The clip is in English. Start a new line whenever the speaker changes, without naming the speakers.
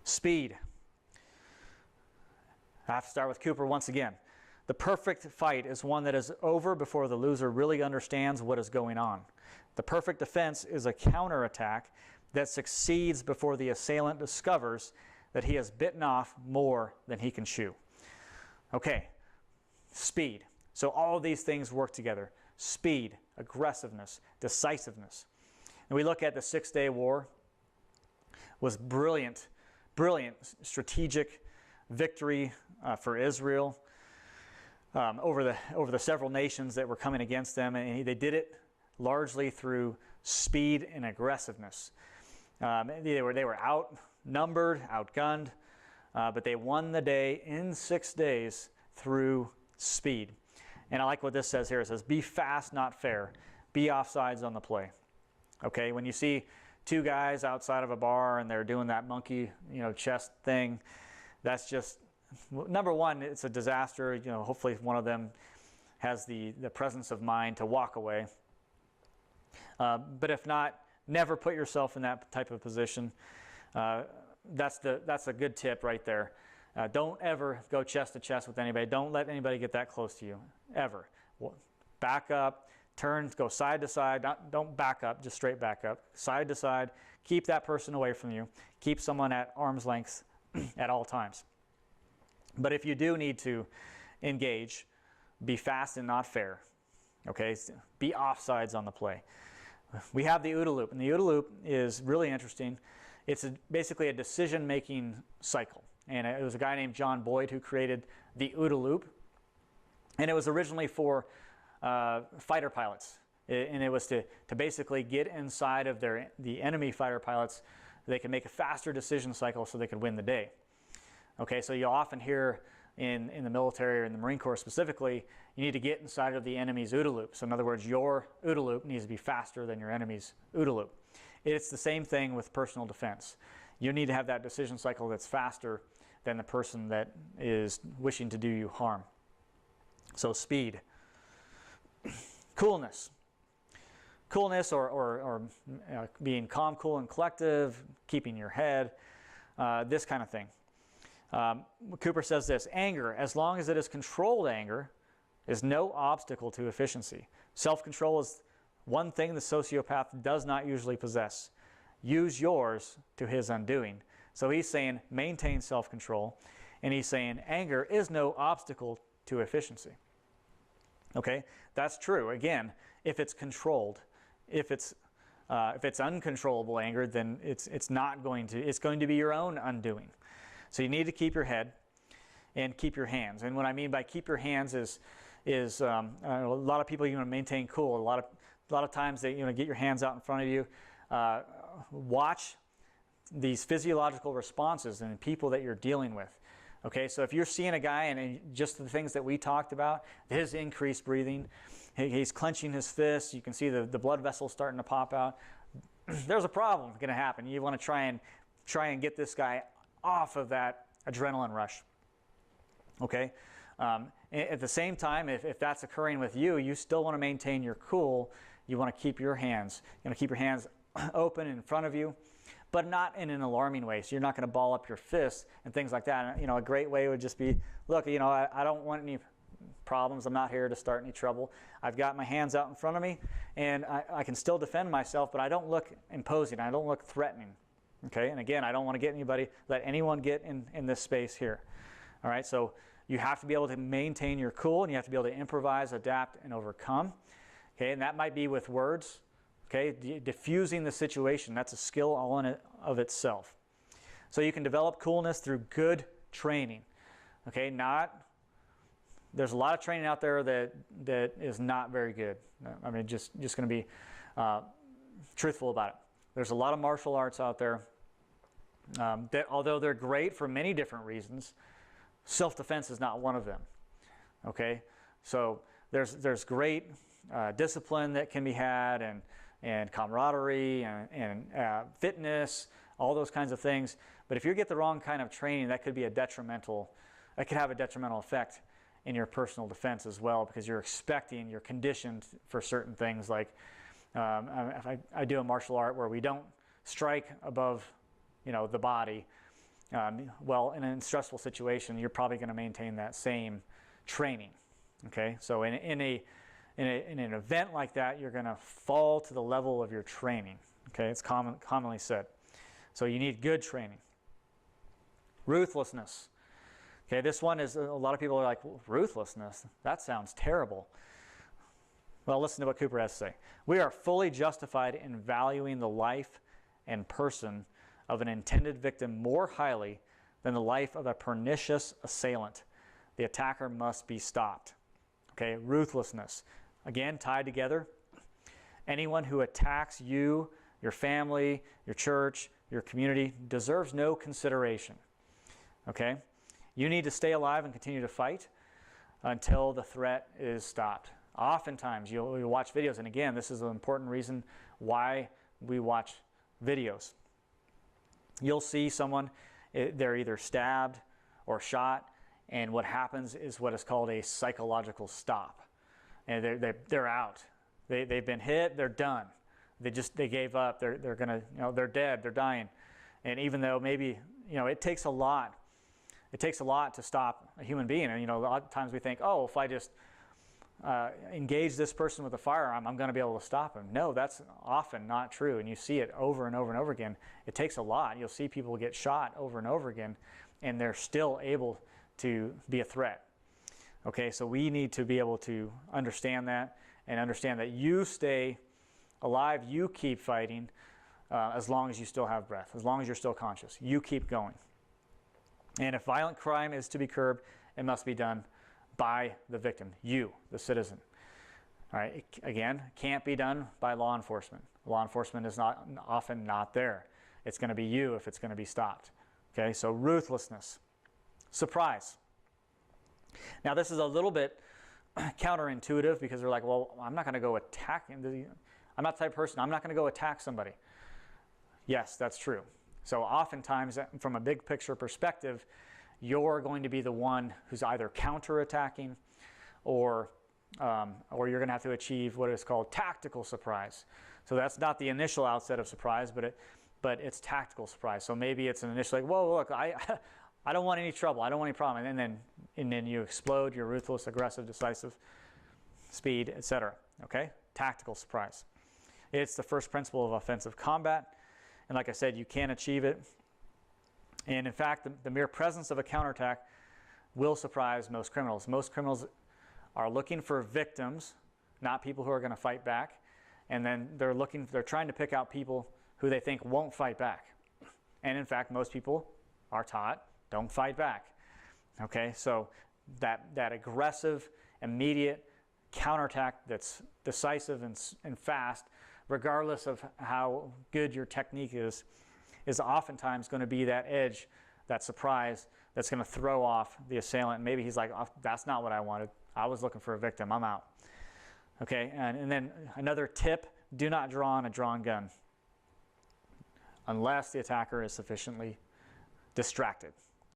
Speed. I have to start with Cooper once again. The perfect fight is one that is over before the loser really understands what is going on. The perfect defense is a counterattack that succeeds before the assailant discovers that he has bitten off more than he can chew. Okay, speed. So all of these things work together. Speed, aggressiveness, decisiveness. And we look at the Six-Day War. Was brilliant strategic victory for Israel over the several nations that were coming against them, and they did it largely through speed and aggressiveness. They were outnumbered, outgunned, but they won the day in 6 days through speed. And I like what this says here. It says, "Be fast, not fair. Be offsides on the play." Okay, when you see two guys outside of a bar and they're doing that monkey, chest thing, that's just, number one, it's a disaster. Hopefully one of them has the presence of mind to walk away. But if not, never put yourself in that type of position. That's a good tip right there. Don't ever go chest to chest with anybody. Don't let anybody get that close to you, ever. Back up. Turn, go side to side. Don't back up, just straight back up. Side to side. Keep that person away from you. Keep someone at arm's length at all times. But if you do need to engage, be fast and not fair. Okay, be offsides on the play. We have the OODA loop, and the OODA loop is really interesting. It's basically a decision-making cycle. And it was a guy named John Boyd who created the OODA loop. And it was originally for fighter pilots, and it was to basically get inside of the enemy fighter pilots. They could make a faster decision cycle so they could win the day. Okay, so you'll often hear in the military or in the Marine Corps specifically, you need to get inside of the enemy's OODA loop. So in other words, your OODA loop needs to be faster than your enemy's OODA loop. It's the same thing with personal defense. You need to have that decision cycle that's faster than the person that is wishing to do you harm. So speed. Coolness. Coolness or being calm, cool, and collective, keeping your head, this kind of thing. Cooper says this: anger, as long as it is controlled anger, is no obstacle to efficiency. Self-control is one thing the sociopath does not usually possess. Use yours to his undoing. So he's saying maintain self-control, and he's saying anger is no obstacle to efficiency. Okay, that's true. Again, if it's controlled, if it's uncontrollable anger, then it's going to be your own undoing. So you need to keep your head and keep your hands. And what I mean by keep your hands is a lot of people maintain cool. A lot of times they get your hands out in front of you. Watch these physiological responses in people that you're dealing with. Okay, so if you're seeing a guy and just the things that we talked about, his increased breathing, he's clenching his fists, you can see the blood vessels starting to pop out, there's a problem going to happen. You want to try and get this guy off of that adrenaline rush. Okay, at the same time, if that's occurring with you, you still want to maintain your cool. You want to keep your hands. You want to keep your hands open in front of you, but not in an alarming way. So you're not going to ball up your fists and things like that. A great way would just be, look, I don't want any problems. I'm not here to start any trouble. I've got my hands out in front of me, and I can still defend myself, but I don't look imposing. I don't look threatening. Okay, and again, I don't want to let anyone get in this space here. All right, so you have to be able to maintain your cool, and you have to be able to improvise, adapt, and overcome. Okay, and that might be with words. Okay, diffusing the situation, that's a skill all in it of itself. So you can develop coolness through good training. Okay, there's a lot of training out there that is not very good. I mean, just going to be truthful about it. There's a lot of martial arts out there that, although they're great for many different reasons, self-defense is not one of them. Okay, so there's great discipline that can be had, and camaraderie and fitness, all those kinds of things. But if you get the wrong kind of training, that could have a detrimental effect in your personal defense as well, because you're conditioned for certain things. Like if I do a martial art where we don't strike above the body, well, in a stressful situation, you're probably going to maintain that same training. Okay, so in an event like that, you're going to fall to the level of your training. Okay, it's commonly said. So you need good training. Ruthlessness. Okay, this one is, a lot of people are like, ruthlessness? That sounds terrible. Well, listen to what Cooper has to say. We are fully justified in valuing the life and person of an intended victim more highly than the life of a pernicious assailant. The attacker must be stopped. Okay, ruthlessness. Again, tied together. Anyone who attacks you, your family, your church, your community deserves no consideration. Okay? You need to stay alive and continue to fight until the threat is stopped. Oftentimes, you'll watch videos, and again, this is an important reason why we watch videos. You'll see someone, they're either stabbed or shot, and what happens is what is called a psychological stop. And they're out. They've been hit, they're done. They gave up, they're gonna, they're dead, they're dying. And even though maybe, it takes a lot to stop a human being. And a lot of times we think, oh, if I just engage this person with a firearm, I'm going to be able to stop him. No, that's often not true, and you see it over and over and over again. It takes a lot. You'll see people get shot over and over again, and they're still able to be a threat. Okay, so we need to be able to understand that, and understand that you stay alive, you keep fighting as long as you still have breath, as long as you're still conscious. You keep going. And if violent crime is to be curbed, it must be done by the victim, you, the citizen. All right, again, can't be done by law enforcement. Law enforcement is often not there. It's going to be you if it's going to be stopped. Okay, so ruthlessness. Surprise. Now this is a little bit counterintuitive, because they're like, well, I'm not going to go attack him. I'm not the type of person, I'm not going to go attack somebody. Yes, that's true. So oftentimes, from a big picture perspective, you're going to be the one who's either counterattacking, or you're going to have to achieve what is called tactical surprise. So that's not the initial outset of surprise, but it's tactical surprise. So maybe it's an initial, like, whoa, look, I don't want any trouble, I don't want any problem, and then you explode. You're ruthless, aggressive, decisive, speed, etc. Okay, tactical surprise. It's the first principle of offensive combat. And like I said, you can achieve it. And in fact, the mere presence of a counterattack will surprise most criminals. Most criminals are looking for victims, not people who are going to fight back. And then they're trying to pick out people who they think won't fight back. And in fact, most people are taught, don't fight back. Okay, so that aggressive, immediate counterattack that's decisive and fast, regardless of how good your technique is oftentimes going to be that edge, that surprise, that's going to throw off the assailant. Maybe he's like, oh, that's not what I wanted. I was looking for a victim. I'm out. Okay, and then another tip, do not draw on a drawn gun unless the attacker is sufficiently distracted.